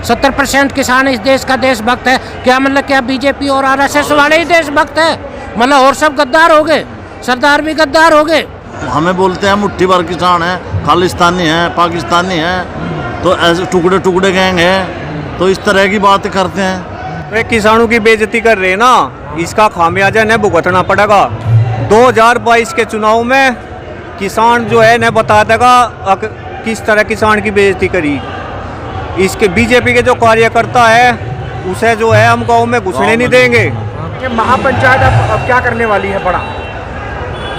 70% किसान इस देश का देशभक्त है। क्या मतलब क्या बीजेपी और आरएसएस वाले ही देशभक्त है? मतलब और सब गद्दार हो गए, सरदार भी गद्दार हो गए। हमें बोलते हैं मुट्ठी भर किसान है, खालिस्तानी है, पाकिस्तानी है, तो ऐसे टुकड़े टुकड़े गैंग है, तो इस तरह की बातें करते हैं। वे किसानों की बेइज्जती कर रहे हैं ना, इसका खामियाजा न भुगतना पड़ेगा। 2022 के चुनाव में किसान जो है न बता देगा किस तरह किसान की बेइज्जती करी। इसके बीजेपी के जो कार्यकर्ता है उसे जो है हम गाँव में घुसने नहीं देंगे। ये महापंचायत अब क्या करने वाली है बड़ा?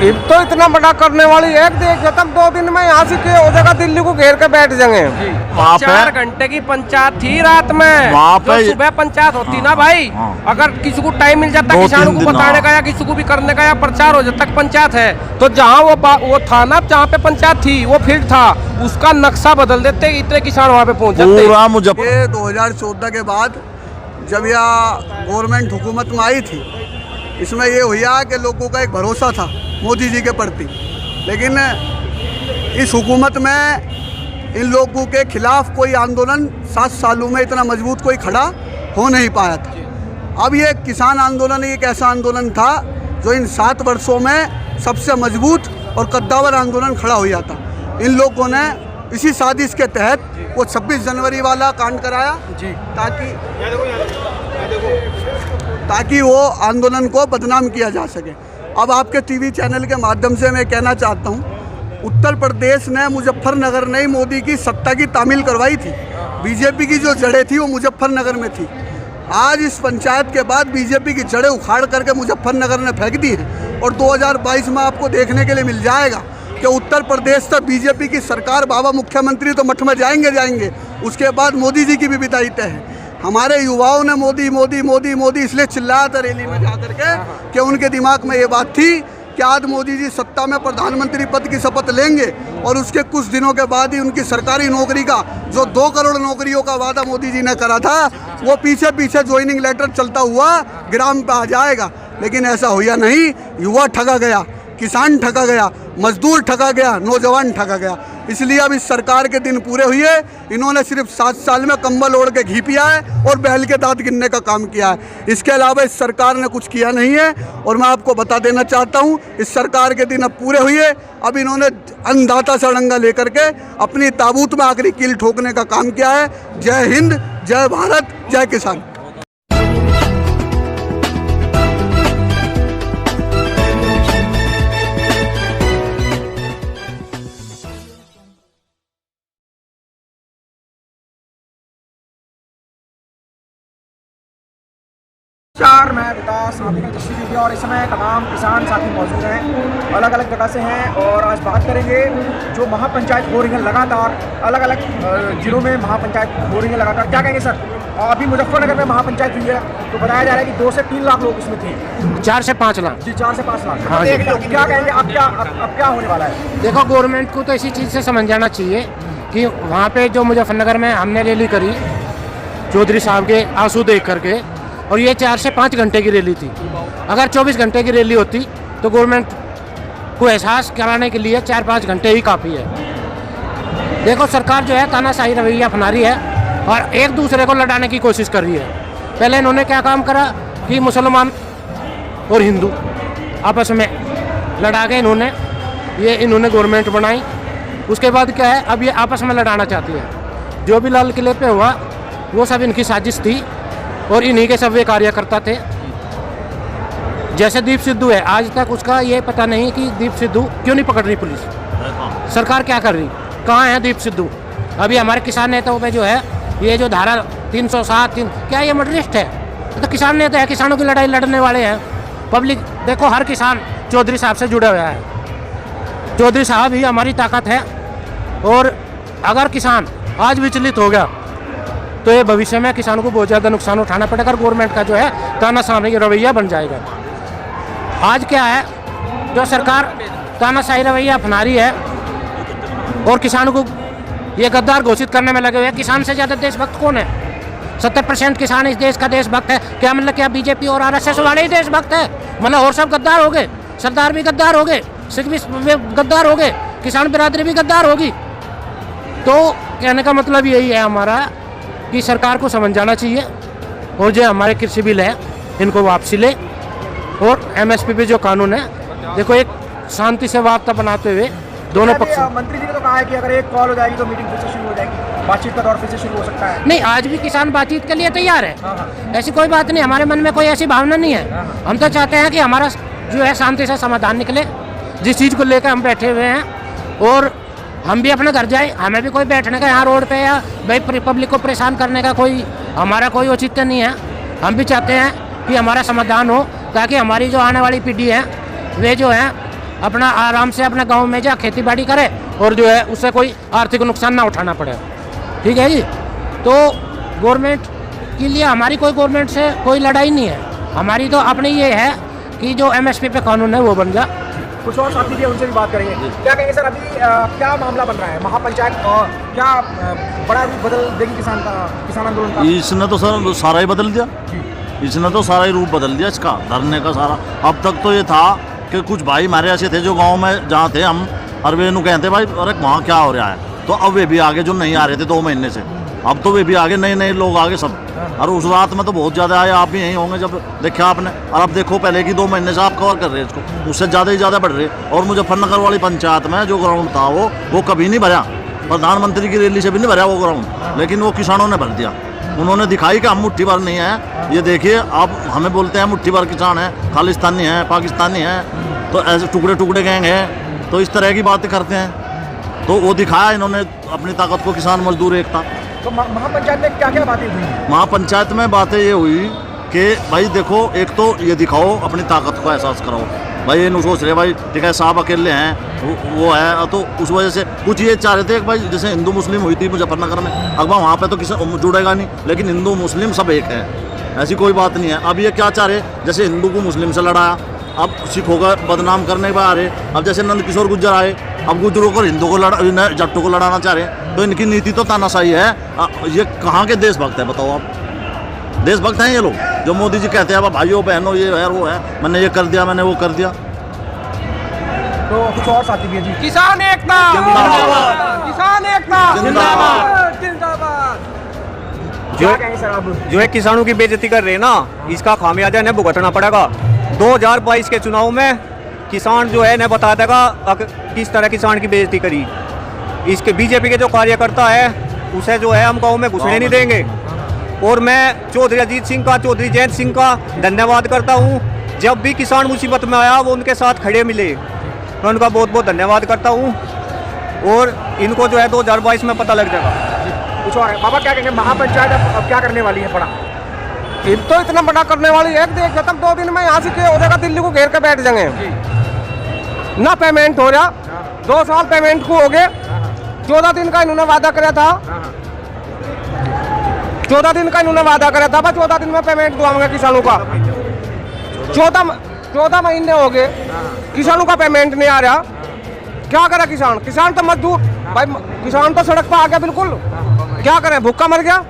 तो इतना बड़ा करने वाली है, देख जब 2 दिन में यहाँ से हो जाएगा, दिल्ली को घेर के बैठ जाएंगे। वहाँ पे 4 घंटे की पंचायत थी रात में, वहाँ पे जो सुबह पंचायत होती ना भाई, अगर किसी को टाइम मिल जाता 2-3 किसानों को बताने का या किसी को भी करने का या प्रचार हो जाता पंचायत है, तो जहाँ वो था ना, जहाँ पे पंचायत थी वो फील्ड था, उसका नक्शा बदल देते, इतने किसान वहाँ पे पहुँच जाते। पूरा मुजफ्फर ये 2014 के बाद जब यह गवर्नमेंट हुकूमत में आई थी, इसमें ये हुआ कि लोगों का एक भरोसा था मोदी जी के प्रति, लेकिन इस हुकूमत में इन लोगों के खिलाफ कोई आंदोलन 7 सालों में इतना मजबूत कोई खड़ा हो नहीं पाया था। अब ये किसान आंदोलन एक ऐसा आंदोलन था जो इन 7 वर्षों में सबसे मजबूत और कद्दावर आंदोलन खड़ा हो जाता। इन लोगों ने इसी साजिश के तहत वो 26 जनवरी वाला कांड कराया ताकि वो आंदोलन को बदनाम किया जा सके। अब आपके टीवी चैनल के माध्यम से मैं कहना चाहता हूँ, उत्तर प्रदेश ने मुजफ्फरनगर ने मोदी की सत्ता की तामील करवाई थी। बीजेपी की जो जड़ें थी वो मुजफ्फरनगर में थी। आज इस पंचायत के बाद बीजेपी की जड़ें उखाड़ करके मुजफ्फरनगर ने फेंक दी हैं और 2022 में आपको देखने के लिए मिल जाएगा कि उत्तर प्रदेश तक बीजेपी की सरकार, बाबा मुख्यमंत्री तो मठ में जाएंगे, उसके बाद मोदी जी की भी विदाई तय है। हमारे युवाओं ने मोदी मोदी मोदी मोदी इसलिए चिल्लाया था रैली में जाकर के कि उनके दिमाग में ये बात थी कि आज मोदी जी सत्ता में प्रधानमंत्री पद की शपथ लेंगे और उसके कुछ दिनों के बाद ही उनकी सरकारी नौकरी का जो 2 करोड़ नौकरियों का वादा मोदी जी ने करा था वो पीछे पीछे ज्वाइनिंग लेटर चलता हुआ ग्राम पे आ जाएगा। लेकिन ऐसा हुआ नहीं। युवा ठगा गया, किसान ठगा गया, मजदूर ठगा गया, नौजवान ठगा गया। इसलिए अब इस सरकार के दिन पूरे हुए। इन्होंने सिर्फ 7 साल में कंबल ओढ़ के घी पिया है और बैल के दांत गिनने का काम किया है। इसके अलावा इस सरकार ने कुछ किया नहीं है। और मैं आपको बता देना चाहता हूँ, इस सरकार के दिन अब पूरे हुए। अब इन्होंने अन्नदाता सड़ंगा लेकर के अपनी ताबूत में आखिरी कील ठोकने का काम किया है। जय हिंद, जय भारत, जय किसान। मैं विकास और इस समय तमाम किसान साथी मौजूद हैं, अलग अलग जगह से हैं और आज बात करेंगे जो महापंचायत हो रही है लगातार, अलग अलग जिलों में महापंचायत हो रही है लगातार। क्या कहेंगे सर? अभी मुजफ्फरनगर में महापंचायत हुई है तो बताया जा रहा है कि 2 से 3 लाख लोग उसमें थे। 4 से 5 लाख जी, 4 से 5 लाख। हाँ, क्या कहेंगे अब क्या होने वाला है? देखो, गवर्नमेंट को तो इसी चीज़ से समझ जाना चाहिए कि वहाँ पे जो मुजफ्फरनगर में हमने रैली करी चौधरी साहब के आंसू देख करके, और ये 4 से 5 घंटे की रैली थी। अगर 24 घंटे की रैली होती तो गवर्नमेंट को एहसास कराने के लिए 4-5 घंटे ही काफ़ी है। देखो, सरकार जो है तानाशाही रवैया अपना रही है और एक दूसरे को लड़ाने की कोशिश कर रही है। पहले इन्होंने क्या काम करा कि मुसलमान और हिंदू आपस में लड़ा के इन्होंने गवर्नमेंट बनाई। उसके बाद क्या है, अब ये आपस में लड़ाना चाहती है। जो भी लाल किले पे हुआ वो सब इनकी साजिश थी और इन्हीं के सब वे कार्यकर्ता थे। जैसे दीप सिद्धू है, आज तक उसका ये पता नहीं कि दीप सिद्धू क्यों नहीं पकड़ रही पुलिस। सरकार क्या कर रही, कहाँ है दीप सिद्धू? अभी हमारे किसान नेताओं पे जो है ये जो धारा 307 क्या ये मर्डरिस्ट है? तो किसान नेता है, किसानों की लड़ाई लड़ने वाले हैं। पब्लिक देखो, हर किसान चौधरी साहब से जुड़ा हुआ है। चौधरी साहब ही हमारी ताकत है। और अगर किसान आज विचलित हो गया तो ये भविष्य में किसानों को बहुत ज़्यादा नुकसान उठाना पड़ेगा। गवर्नमेंट का जो है तानाशाही रवैया बन जाएगा। आज क्या है, जो सरकार तानाशाही रवैया अपना रही है और किसानों को ये गद्दार घोषित करने में लगे हुए हैं। किसान से ज़्यादा देशभक्त कौन है? 70% किसान इस देश का देशभक्त है। क्या मतलब क्या बीजेपी और आरएसएस वाले ही देशभक्त है? मतलब और सब गद्दार हो गए, सरदार भी गद्दार हो गए, सिख भी गद्दार हो गए, किसान बिरादरी भी गद्दार होगी। तो कहने का मतलब यही है हमारा कि सरकार को समझ जाना चाहिए और जो हमारे कृषि बिल है इनको वापसी ले, और एमएसपी पे जो कानून है, देखो एक शांति से वार्ता बनाते हुए दोनों पक्ष। मंत्री जी ने तो कहा है कि अगर एक कॉल हो जाएगी तो मीटिंग फिर से शुरू हो जाएगी, बातचीत का दौर फिर से शुरू हो सकता है। नहीं, आज भी किसान बातचीत के लिए तैयार है, हाँ। ऐसी कोई बात नहीं, हमारे मन में कोई ऐसी भावना नहीं है। हम तो चाहते हैं कि हमारा जो है शांति से समाधान निकले, जिस चीज़ को लेकर हम बैठे हुए हैं, और हम भी अपने घर जाए, हमें भी कोई बैठने का यहाँ रोड पे या भाई पब्लिक को परेशान करने का कोई हमारा कोई औचित्य नहीं है। हम भी चाहते हैं कि हमारा समाधान हो, ताकि हमारी जो आने वाली पीढ़ी है वे जो है अपना आराम से अपना गांव में जा खेती बाड़ी करे, और जो है उससे कोई आर्थिक नुकसान ना उठाना पड़े। ठीक है जी। तो गवर्नमेंट के लिए हमारी कोई गवर्नमेंट से कोई लड़ाई नहीं है, हमारी तो अपनी ये है कि जो एमएसपी पे कानून है वो बन जा। कुछ और साथी भी उनसे भी बात करेंगे। क्या कहेंगे सर, अभी क्या मामला बन रहा है महापंचायत, और क्या बड़ा रूप बदल देगी किसान आंदोलन का? इसने तो सर सारा ही बदल दिया, इसने तो सारा ही रूप बदल दिया इसका धरने का सारा। अब तक तो ये था कि कुछ भाई हमारे ऐसे थे जो गांव में जहाँ थे हम, और वे नु कहते भाई अरे वहाँ क्या हो रहा है, तो अब वे भी आगे जो नहीं आ रहे थे 2 महीने से, अब तो वे भी आगे, नए नए लोग आगे सब। और उस रात में तो बहुत ज़्यादा आए, आप भी यहीं होंगे जब देखा आपने। और अब देखो पहले की 2 महीने से आप कवर कर रहे हैं इसको, उससे ज़्यादा ही ज़्यादा बढ़ रहे। और मुजफ्फरनगर वाली पंचायत में जो ग्राउंड था वो कभी नहीं भरा, प्रधानमंत्री की रैली से भी नहीं भरा वो ग्राउंड, लेकिन वो किसानों ने भर दिया। उन्होंने दिखाई कि हम मुट्ठी भर नहीं है। ये देखिए, आप हमें बोलते हैं मुट्ठी भर किसान है, खालिस्तानी है, पाकिस्तानी है, तो ऐसे टुकड़े टुकड़े गैंग है, तो इस तरह की बातें करते हैं। तो वो दिखाया इन्होंने अपनी ताकत को, किसान मजदूर एकता। तो महापंचायत में क्या क्या बातें हुई? महापंचायत में बातें ये हुई कि भाई देखो, एक तो ये दिखाओ, अपनी ताकत को एहसास कराओ। भाई ये नहीं सोच रहे भाई ठीक है साहब अकेले हैं वो है, तो उस वजह से कुछ ये चाह रहे थे कि भाई जैसे हिंदू मुस्लिम हुई थी मुजफ्फरनगर में, अकबर वहाँ पे तो किसी जुड़ेगा नहीं, लेकिन हिंदू मुस्लिम सब एक है, ऐसी कोई बात नहीं है। अब ये क्या चाह रहे, जैसे हिंदू को मुस्लिम से लड़ाया, अब सिखों का बदनाम करने पर आ रहे। अब जैसे नंद किशोर गुर्जर आए, अब गुर्जरों को हिंदू को जट्टों को लड़ाना चाह रहे हैं, तो इनकी नीति तो तानाशाही है। ये कहाँ के देशभक्त है बताओ आप? देशभक्त हैं ये लोग जो मोदी जी कहते हैं भाइयों बहनों ये है वो है, मैंने ये कर दिया, मैंने वो कर दिया। तो कुछ और साथी भी है जी। किसान एकता जिंदाबाद, किसान एकता जिंदाबाद, जिंदाबाद। क्या कहेंगे सर आप? जो है किसानों की बेइज्जती कर रहे हैं ना, इसका खामियाजा इन्हें भुगतना पड़ेगा। 2022 के चुनाव में किसान जो है इन्हें बता देगा किस तरह किसान की बेइज्जती करी। इसके बीजेपी के जो कार्यकर्ता है उसे जो है हम गाँव में घुसने नहीं देंगे। और मैं चौधरी अजीत सिंह का, चौधरी जयंत सिंह का धन्यवाद करता हूँ। जब भी किसान मुसीबत में आया वो उनके साथ खड़े मिले, मैं उनका बहुत बहुत धन्यवाद करता हूँ। और इनको जो है 2022 में पता लग जाएगा। कुछ और है बाबा, क्या कहेंगे महापंचायत अब क्या करने वाली है? बड़ा फिर तो इतना बड़ा करने वाली है, देख जब तक 2 दिन में यहाँ से हो जाएगा, दिल्ली को घेर के बैठ जाएंगे। ना पेमेंट हो रहा, 2 साल पेमेंट को हो गए। 14 दिन का इन्होंने वादा कराया था, 14 दिन का इन्होंने वादा कराया था, बस 14 दिन में पेमेंट दुआऊंगा किसानों का। 14 महीने हो गए, किसानों का पेमेंट नहीं आ रहा। क्या करे किसान? किसान तो मजदूर भाई, किसान तो सड़क पर आ गया बिल्कुल। क्या करें, भूखा मर गया।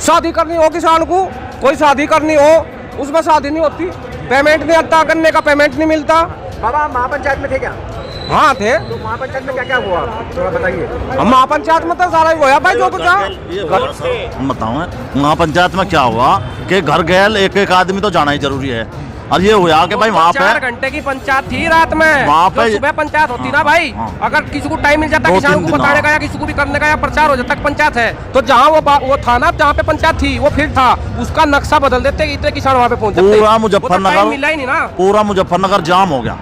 शादी करनी हो किसान को, कोई शादी करनी हो उसमें शादी नहीं होती, पेमेंट नहीं आता, गन्ने का पेमेंट नहीं मिलता। बाबा महापंचायत में थे क्या? हाँ थे। तो महापंचायत में क्या क्या हुआ थोड़ा बताइए। हम महापंचायत में तो सारा ही हुआ भाई, जो कुछ था। बताऊँ महापंचायत में क्या हुआ कि घर गैल एक एक आदमी तो जाना ही जरूरी है। और ये हुआ कि भाई वहाँ पे 4 घंटे की पंचायत थी रात में, वहाँ पे सुबह पंचायत होती ना भाई। अगर किसी को टाइम मिल जाता किसानों को बताने का या किसी को भी करने का या प्रचार हो जाता पंचायत है, तो जहाँ वो था ना, जहाँ पे पंचायत थी वो फील्ड था, उसका नक्शा बदल देते, इतने किसान वहाँ पे पहुँच जाते। पूरा मुजफ्फरनगर मिला ही नहीं ना, पूरा मुजफ्फरनगर जाम हो गया।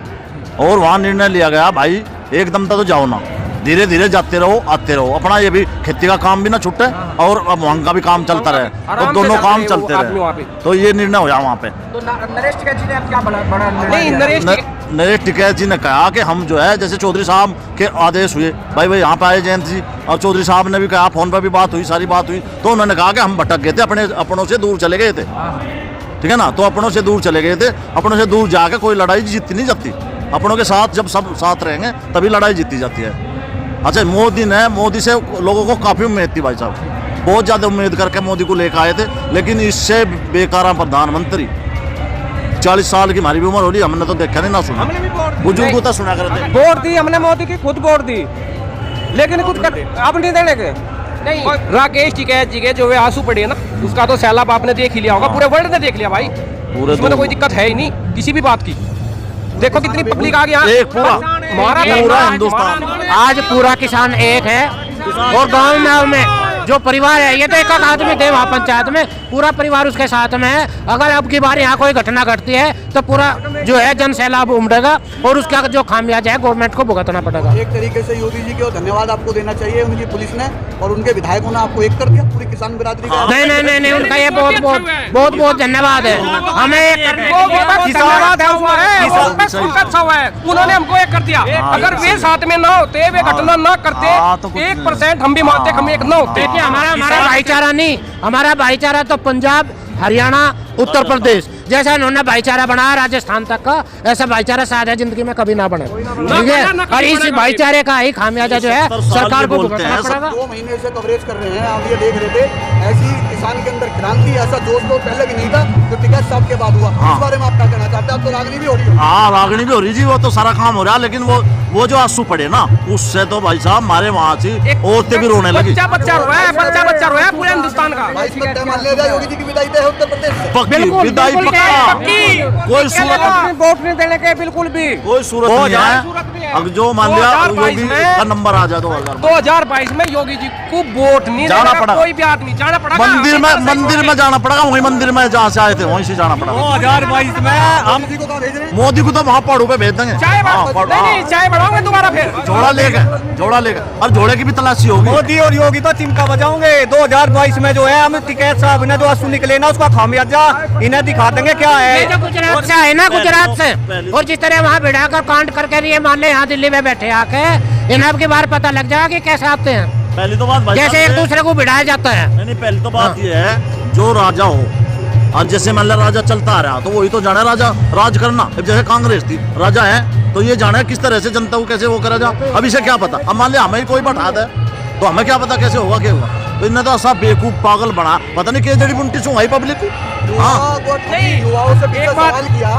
और वहाँ निर्णय लिया गया भाई एकदम तक तो जाओ ना, धीरे धीरे जाते रहो आते रहो, अपना ये भी खेती का काम भी ना छूटे और वहाँ का भी काम चलता रहे, तो दोनों काम चलते रहे। तो ये निर्णय हो वहाँ पे। तो नरेश टिकैत जी ने अब क्या बड़ा नहीं, नरेश टिकैत जी ने कहा कि हम जो है जैसे चौधरी साहब के आदेश हुए, भाई यहाँ पे आए जयंत जी, और चौधरी साहब ने भी कहा, फोन पर भी बात हुई, सारी बात हुई, तो उन्होंने कहा कि हम भटक गए थे, अपनों से दूर चले गए थे। ठीक है ना, तो अपनों से दूर चले गए थे, अपनों से दूर जाके कोई लड़ाई जीती नहीं जाती। अपनों के साथ जब सब साथ रहेंगे तभी लड़ाई जीती जाती है। अच्छा, मोदी से लोगों को काफ़ी उम्मीद थी भाई साहब, बहुत ज़्यादा उम्मीद करके मोदी को लेकर आए थे, लेकिन इससे बेकार प्रधानमंत्री 40 साल की हमारी भी उम्र हो रही, हमने तो देखा नहीं ना सुना, बुजुर्ग तो सुना करते। वोट दी हमने मोदी की, खुद वोट दी, लेकिन कुछ अब नहीं देने के। नहीं, राकेश टिकैत जी के जो वे आंसू पड़े ना, उसका तो सैलाब आपने देख ही लिया होगा, पूरे वर्ल्ड ने देख लिया भाई, उसमें तो कोई दिक्कत है ही नहीं किसी भी बात की। देखो कितनी पब्लिक आ गया, एक पूरा हिंदुस्तान, आज पूरा किसान एक है। और गांव में जो परिवार है, ये तो एक आदमी थे वहाँ पंचायत में, पूरा परिवार उसके साथ में है। अगर अब की बार यहाँ कोई घटना घटती है तो पूरा जो है जन सैलाब उमड़ेगा और उसका जो खामियाजा है गवर्नमेंट को भुगतना पड़ेगा। एक तरीके से योगी जी को धन्यवाद आपको देना चाहिए, उनकी पुलिस ने और उनके विधायकों ने आपको एक कर दिया पूरी किसान बिरादरी का। नहीं, उनका ये बहुत धन्यवाद है, हमें उन्होंने हमको एक कर दिया। अगर वे साथ में ना होते, वे घटना ना करते, 1% हम भी मानते, हम एक ना होते। हमारा भाईचारा नहीं, हमारा भाईचारा तो पंजाब, हरियाणा, उत्तर प्रदेश जैसा इन्होंने भाईचारा बनाया राजस्थान तक का, ऐसा भाईचारा शायद है जिंदगी में कभी ना बने, ठीक है। और इस भाईचारे का ही खामियाजा जो है सरकार को भुगतना पड़ेगा। 2 महीने से कवरेज कर रहे हैं, आप ये देख रहे थे, ऐसी किसान के अंदर क्रांति, ऐसा जोश तो पहले भी नहीं था जो टिकैत साहब के बाद हुआ। इस बारे में आप क्या कहना चाहते हैं? आप तो रागनी भी हो रही है। हाँ, रागनी भी हो रही जी, वो तो सारा काम हो रहा है, लेकिन वो जो आंसू पड़े ना, उससे तो भाई साहब हमारे वहाँ से औरतें भी रोने लगी। बच्चा रोया है पूरे हिंदुस्तान का। मान लिया जाए योगी जी की विदाई है उत्तर प्रदेश से। पक्की विदाई, पक्का, कोई सूरत वोट नहीं देने के बिल्कुल भी कोई सूरत नहीं है। अब जो मान लिया योगी का नंबर आ जाए 2022 में योगी जी को वोट नहीं जाना पड़ा, कोई भी आदमी जाना पड़ेगा मंदिर में जाना पड़ेगा, वही मंदिर में जहाँ से आए थे वहीं से जाना पड़ेगा। 2022 में हम मोदी को कहाँ भेज रहे हैं? मोदी को तो वहाँ पहाड़ों पे भेज देंगे, चाय बढ़ाओगे दोबारा फिर जोड़ा लेकर और जोड़े की भी तलाशी होगी। मोदी और योगी तो चिमटा बजाओगे। 2022 में जो है हम टिकैत साहब ने जो आंसू निकले ना, उसका खामियाजा इन्हें दिखा देंगे क्या है। ये जो गुजरात से है ना, गुजरात से, और जिस तरह वहाँ भिड़ाकर कांड करके ये मान ले यहाँ दिल्ली में बैठे आके, इन अब की बार पता लग जाएगा कि कैसे आते हैं। पहली तो बात जैसे एक दूसरे को भिड़ाया जाता है। नहीं, पहली तो बात ये है, जो राजा हो, और जैसे मान लिया राजा चलता आ रहा तो वही तो जाने राजा राज करना। अब जैसे कांग्रेस थी, राजा है तो ये जाने किस तरह से जनता को कैसे वो करा जा। अब इसे क्या पता, अब मान लिया हमें कोई बैठा दे तो हमें क्या पता कैसे होगा क्या होगा। तो इन्हें तो ऐसा बेवकूफ पागल बना, पता नहीं क्या जड़ी बुंटी सुहाई पब्लिक को। युवाओं से भी सवाल किया,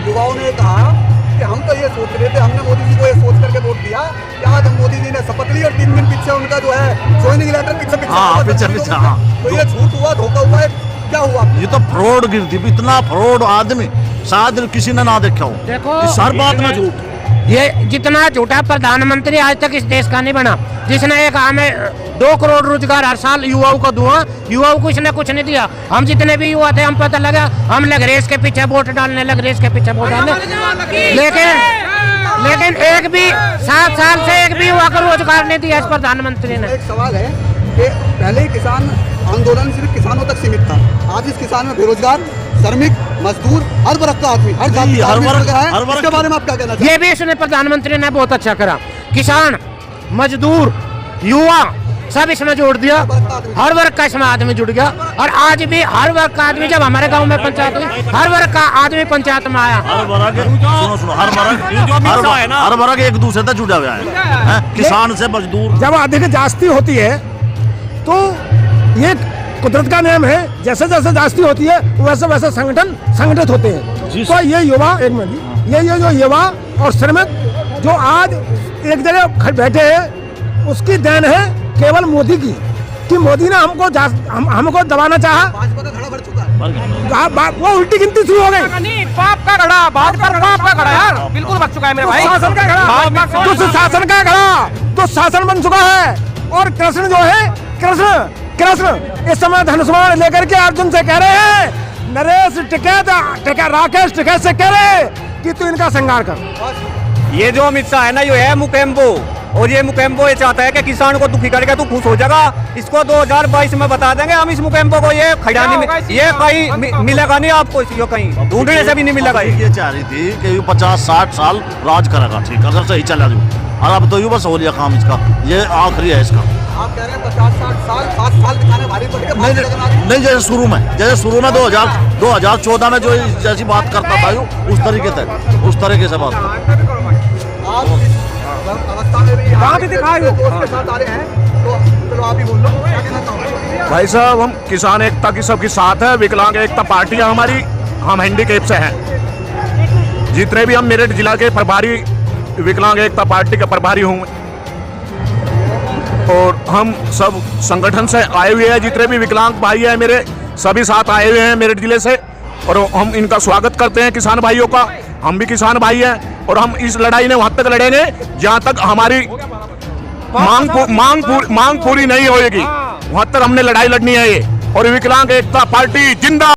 युवाओं ने कहा कि हम तो ये सोच रहे थे, हमने मोदी जी को ये सोच करके वोट दिया कि आज मोदी जी ने शपथ ली और 3 दिन पीछे उनका जो है ज्वाइनिंग लेटर पीछे तो ये झूठ हुआ, धोखा हुआ है, क्या हुआ? ये तो फ्रॉड गिरती, इतना फ्रॉड आदमी शायद किसी ने ना देखा हो। देखो हर बात में झूठ, ये जितना झूठा प्रधानमंत्री आज तक इस देश का नहीं बना, जिसने एक हमें 2 करोड़ रोजगार हर साल युवाओं को दुआ, युवाओं को इसने कुछ नहीं दिया। हम जितने भी युवा थे, हम पता लगा हम लग रेस के पीछे वोट डालने, लेकिन एक भी 7 साल से एक भी युवा को रोजगार नहीं दिया इस प्रधानमंत्री ने। एक सवाल है कि पहले ही किसान आंदोलन सिर्फ किसानों तक सीमित था, आज इस किसान में बेरोजगार, श्रमिक, मजदूर, हर वर्ग का आदमी, हर वर्ग है। इसके बारे में आप क्या कहना चाहते हैं? ये भी इसने प्रधानमंत्री ने बहुत अच्छा करा, किसान, मजदूर, युवा सब इसमें जोड़ दिया, हर वर्ग का इसमें आदमी जुड़ गया। और आज भी हर वर्ग का आदमी, जब हमारे गांव में पंचायत हुई, हर वर्ग का आदमी पंचायत में आया। हर वर्ग एक दूसरे से जुड़ा हुआ है, किसान से मजदूर। जब अधिक जास्ती होती है तो ये कुदरत का नियम है, जैसे जैसे जास्ती होती है वैसे वैसे संगठन संगठित होते हैं। तो ये युवा, एक मिनट, ये जो युवा और श्रमिक जो आज एक जगह बैठे हैं, उसकी देन है केवल मोदी की, कि मोदी ने हमको दबाना चाहा, भाजपा का घड़ा भर चुका है। वो उल्टी गिनती शुरू हो गई। नहीं, पाप का घड़ा, भाजपा पाप का घड़ा यार बिल्कुल बच चुका है मेरे भाई। शासन का घड़ा, दुशासन का घड़ा तो शासन बन चुका है। और कृष्ण जो है, कृष्ण इस समय धनुष्मान लेकर के अर्जुन से कह रहे हैं, नरेश टिकैत राकेश टिकैत से कह रहे कि तू इनका संहार कर। ये जो अमित शाह है ना, ये है मुकेम्बो, और ये मुकेम्बो ये चाहता है कि किसान को दुखी करके तू खुश हो जाएगा। इसको 2022 में बता देंगे हम इस मुकेम्बो को, ये खजानी में ये कहीं मिलेगा नहीं आपको, ये कहीं ढूंढने से भी नहीं मिलेगा। ये चाह रही थी कि 50-60 साल राज करेगा, ठीक, अगर सही चला जो, और अब तो ये बस हो लिया काम इसका, ये आखिरी है इसका। आप कह रहे हैं 50-60 साल, 5 साल दिखाने भारी पड़ेगा। नहीं, जैसे शुरू में 2014 में जो जैसी बात करता था उस तरीके से बात। आप इस अवस्था में भी यहाँ के साथ आ रहे हैं, तो चलो आप ही बोल लो, क्या कहना चाहोगे? भाई साहब, हम किसान एकता की सबके साथ है, विकलांग एकता पार्टी है हमारी, हम हैंडीकैप से हैं। जितने भी हम मेरठ जिला के प्रभारी विकलांग एकता पार्टी के प्रभारी हूँ। और हम सब संगठन से आए हुए हैं, जितने भी विकलांग भाई हैं मेरे सभी साथ आए हुए हैं मेरे जिले से, और हम इनका स्वागत करते हैं किसान भाइयों का। हम भी किसान भाई हैं और हम इस लड़ाई ने वहां तक लड़ेंगे जहां तक हमारी मांग पूरी नहीं होएगी, वहां तक हमने लड़ाई लड़नी है ये। और विकलांग एकता पार्टी जिंदा